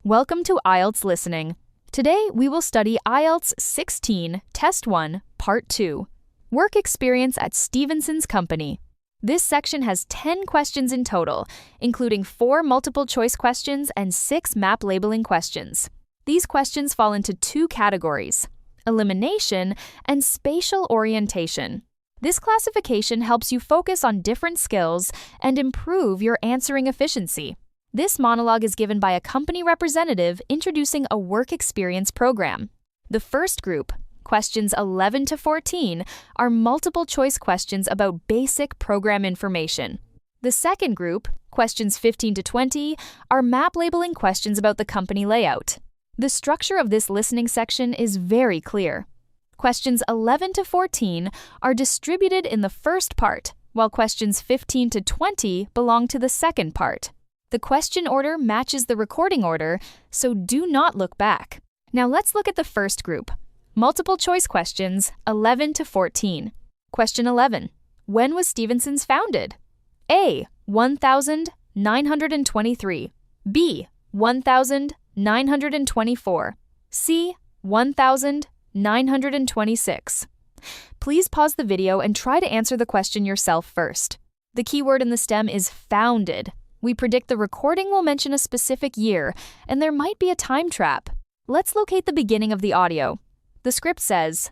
Welcome to IELTS Listening. Today, we will study IELTS 16, Test 1, Part 2, Work Experience at Stevenson's Company. This section has 10 questions in total, including 4 multiple-choice questions and 6 map labeling questions. These questions fall into 2 categories: elimination and spatial orientation. This classification helps you focus on different skills and improve your answering efficiency. This monologue is given by a company representative introducing a work experience program. The first group, questions 11 to 14, are multiple-choice questions about basic program information. The second group, questions 15 to 20, are map labeling questions about the company layout. The structure of this listening section is very clear. Questions 11 to 14 are distributed in the first part, while questions 15 to 20 belong to the second part. The question order matches the recording order, so do not look back. Now let's look at the first group. Multiple choice questions 11 to 14. Question 11. When was Stevenson's founded? A. 1923. B. 1924. C. 1926. Please pause the video and try to answer the question yourself first. The keyword in the stem is founded. We predict the recording will mention a specific year, and there might be a time trap. Let's locate the beginning of the audio. The script says,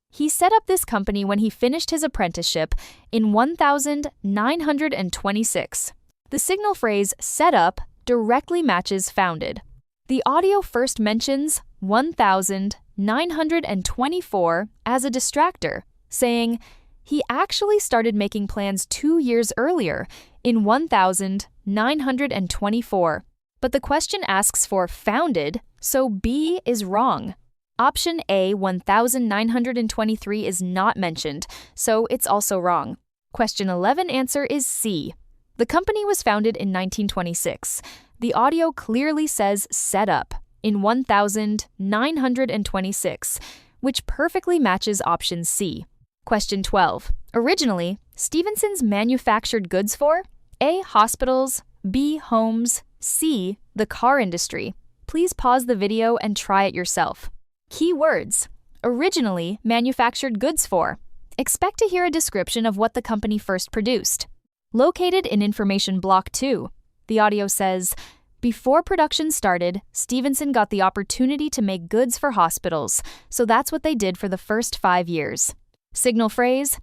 he set up this company when he finished his apprenticeship in 1926. The signal phrase set up directly matches founded. The audio first mentions 1924 as a distractor, saying he actually started making plans 2 years earlier in 1924. But the question asks for founded, so B is wrong. Option A, 1923, is not mentioned, so it's also wrong. Question 11 answer is C. The company was founded in 1926. The audio clearly says set up in 1926, which perfectly matches option C. Question 12. Originally, Stevenson's manufactured goods for A. Hospitals, B. Homes, C. The car industry. Please pause the video and try it yourself. Key words. Originally manufactured goods for. Expect to hear a description of what the company first produced. Located in information block 2. The audio says, before production started, Stevenson got the opportunity to make goods for hospitals, so that's what they did for the first 5 years. Signal phrase,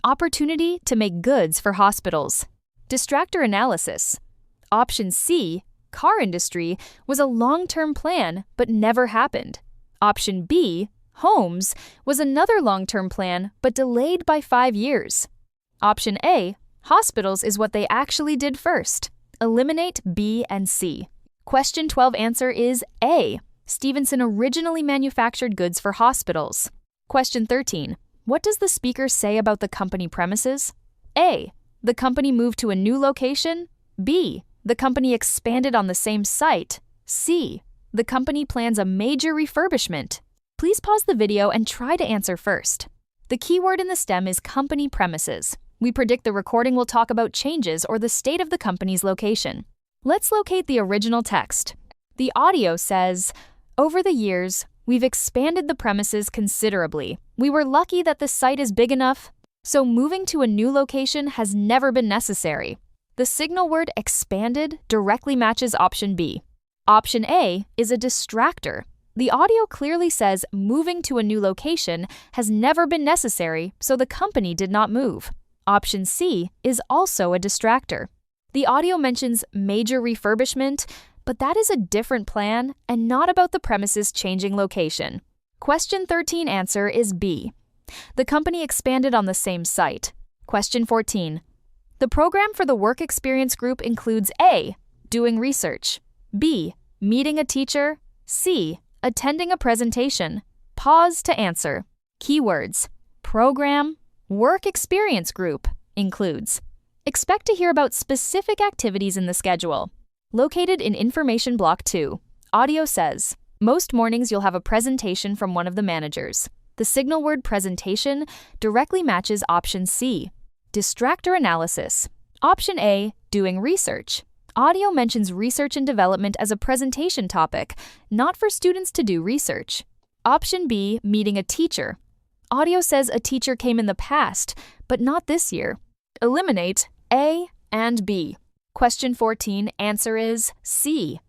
opportunity to make goods for hospitals. Distractor analysis. Option C, car industry, was a long-term plan but never happened. Option B, homes, was another long-term plan but delayed by 5 years. Option A, hospitals, is what they actually did first. Eliminate B and C. Question 12 answer is A. Stevenson originally manufactured goods for hospitals. Question 13. What does the speaker say about the company premises? A. The company moved to a new location. B. The company expanded on the same site. C. The company plans a major refurbishment. Please pause the video and try to answer first. The keyword in the stem is company premises. We predict the recording will talk about changes or the state of the company's location. Let's locate the original text. The audio says, over the years, we've expanded the premises considerably. We were lucky that the site is big enough, so moving to a new location has never been necessary. The signal word expanded directly matches option B. Option A is a distractor. The audio clearly says moving to a new location has never been necessary, so the company did not move. Option C is also a distractor. The audio mentions major refurbishment, but that is a different plan and not about the premises changing location. Question 13 answer is B. The company expanded on the same site. Question 14. The program for the work experience group includes A. Doing research, B. Meeting a teacher, C. Attending a presentation. Pause to answer. Keywords. Program, work experience group includes. Expect to hear about specific activities in the schedule. Located in information block 2. Audio says, most mornings you'll have a presentation from one of the managers. The signal word presentation directly matches option C. Distractor analysis. Option A, doing research. Audio mentions research and development as a presentation topic, not for students to do research. Option B, meeting a teacher. Audio says a teacher came in the past, but not this year. Eliminate A and B. Question 14, answer is C.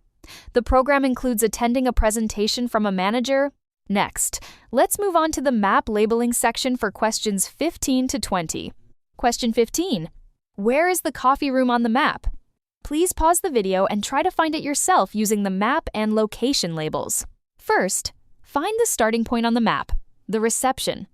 The program includes attending a presentation from a manager. Next, let's move on to the map labeling section for questions 15 to 20. Question 15. Where is the coffee room on the map? Please pause the video and try to find it yourself using the map and location labels. First, find the starting point on the map, the reception.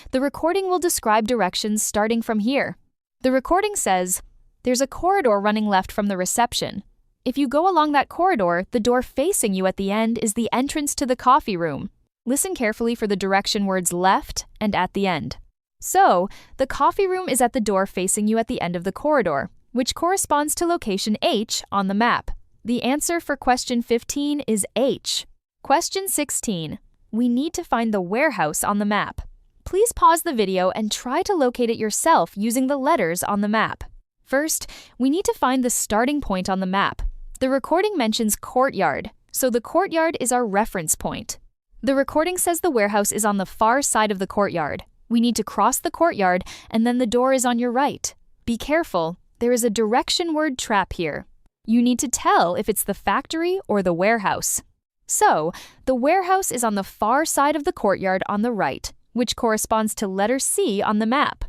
The recording will describe directions starting from here. The recording says, there's a corridor running left from the reception. If you go along that corridor, the door facing you at the end is the entrance to the coffee room. Listen carefully for the direction words left and at the end. So, the coffee room is at the door facing you at the end of the corridor, which corresponds to location H on the map. The answer for question 15 is H. Question 16. We need to find the warehouse on the map. Please pause the video and try to locate it yourself using the letters on the map. First, we need to find the starting point on the map. The recording mentions courtyard, so the courtyard is our reference point. The recording says the warehouse is on the far side of the courtyard. We need to cross the courtyard, and then the door is on your right. Be careful, there is a direction word trap here. You need to tell if it's the factory or the warehouse. So, the warehouse is on the far side of the courtyard on the right, which corresponds to letter C on the map.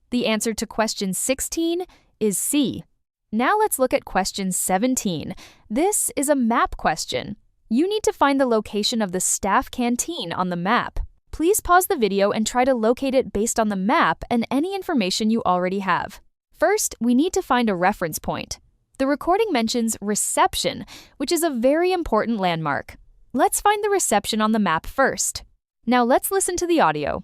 The answer to question 16 is C. Now let's look at question 17. This is a map question. You need to find the location of the staff canteen on the map. Please pause the video and try to locate it based on the map and any information you already have. First, we need to find a reference point. The recording mentions reception, which is a very important landmark. Let's find the reception on the map first. Now let's listen to the audio.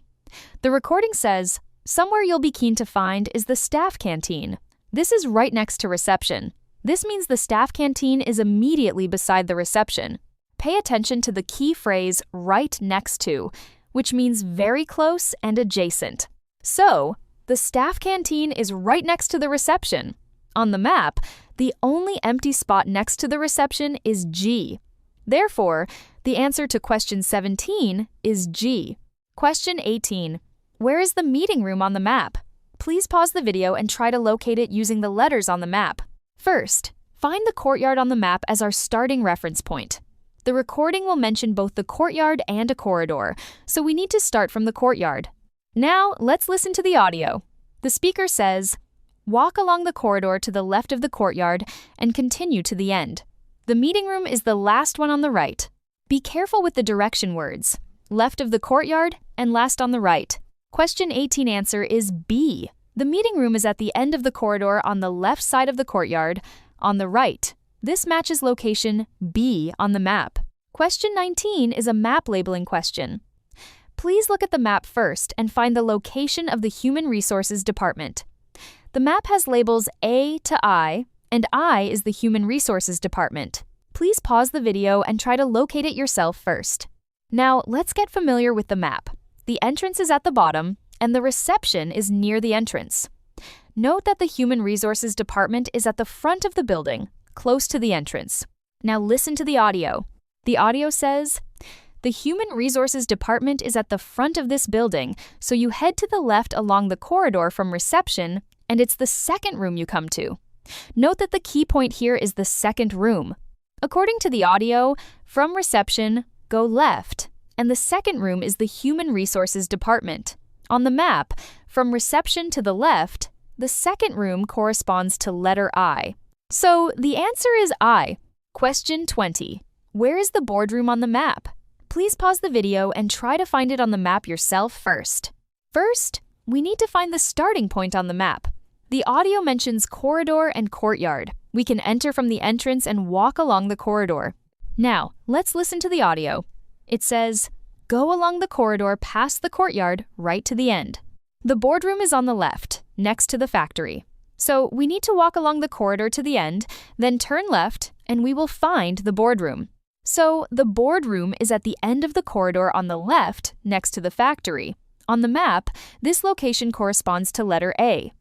The recording says, somewhere you'll be keen to find is the staff canteen. This is right next to reception. This means the staff canteen is immediately beside the reception. Pay attention to the key phrase right next to, which means very close and adjacent. So, the staff canteen is right next to the reception. On the map, the only empty spot next to the reception is G. Therefore, the answer to question 17 is G. Question 18. Where is the meeting room on the map? Please pause the video and try to locate it using the letters on the map. First, find the courtyard on the map as our starting reference point. The recording will mention both the courtyard and a corridor, so we need to start from the courtyard. Now, let's listen to the audio. The speaker says, walk along the corridor to the left of the courtyard and continue to the end. The meeting room is the last one on the right. Be careful with the direction words, left of the courtyard and last on the right. Question 18 answer is B. The meeting room is at the end of the corridor on the left side of the courtyard, on the right. This matches location B on the map. Question 19 is a map labeling question. Please look at the map first and find the location of the Human Resources Department. The map has labels A to I, and I is the Human Resources Department. Please pause the video and try to locate it yourself first. Now, let's get familiar with the map. The entrance is at the bottom, and the reception is near the entrance. Note that the Human Resources Department is at the front of the building, close to the entrance. Now listen to the audio. The audio says, the Human Resources Department is at the front of this building, so you head to the left along the corridor from reception, and it's the second room you come to. Note that the key point here is the second room. According to the audio, from reception, go left, and the second room is the Human Resources Department. On the map, from reception to the left, the second room corresponds to letter I. So the answer is I. Question 20. Where is the boardroom on the map? Please pause the video and try to find it on the map yourself first. First, we need to find the starting point on the map. The audio mentions corridor and courtyard. We can enter from the entrance and walk along the corridor. Now, let's listen to the audio. It says, go along the corridor past the courtyard right to the end. The boardroom is on the left, next to the factory. So we need to walk along the corridor to the end, then turn left, and we will find the boardroom. So the boardroom is at the end of the corridor on the left, next to the factory. On the map, this location corresponds to letter A.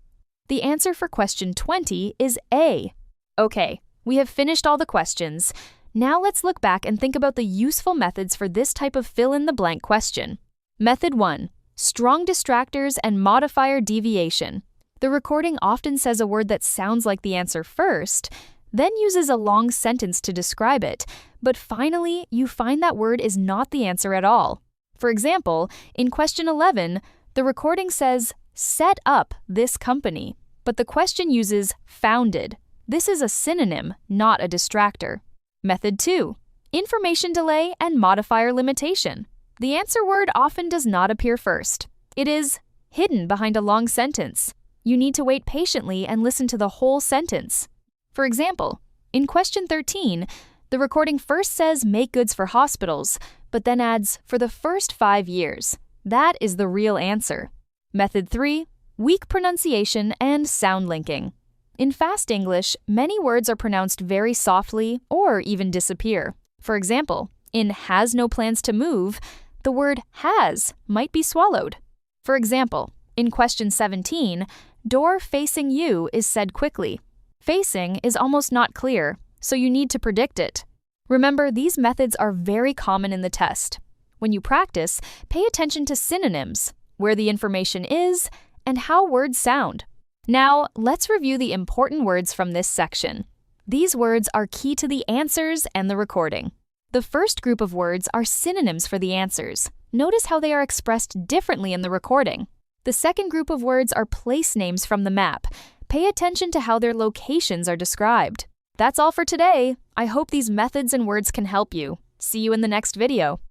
The answer for question 20 is A. Okay, We have finished all the questions. Now let's look back and think about the useful methods for this type of fill-in-the-blank question. Method 1. Strong distractors and modifier deviation. The recording often says a word that sounds like the answer first, then uses a long sentence to describe it, but finally you find that word is not the answer at all. For example, in question 11, the recording says, set up this company, but the question uses founded. This is a synonym, not a distractor. Method 2. Information delay and modifier limitation. The answer word often does not appear first. It is hidden behind a long sentence. You need to wait patiently and listen to the whole sentence. For example, in question 13, the recording first says make goods for hospitals, but then adds for the first 5 years. That is the real answer. Method 3. Weak pronunciation and sound linking. In fast English, many words are pronounced very softly or even disappear. For example, in has no plans to move, the word has might be swallowed. For example, in question 17, door facing you is said quickly. Facing is almost not clear, so you need to predict it. Remember, these methods are very common in the test. When you practice, pay attention to synonyms, where the information is, and how words sound. Now, let's review the important words from this section. These words are key to the answers and the recording. The first group of words are synonyms for the answers. Notice how they are expressed differently in the recording. The second group of words are place names from the map. Pay attention to how their locations are described. That's all for today. I hope these methods and words can help you. See you in the next video.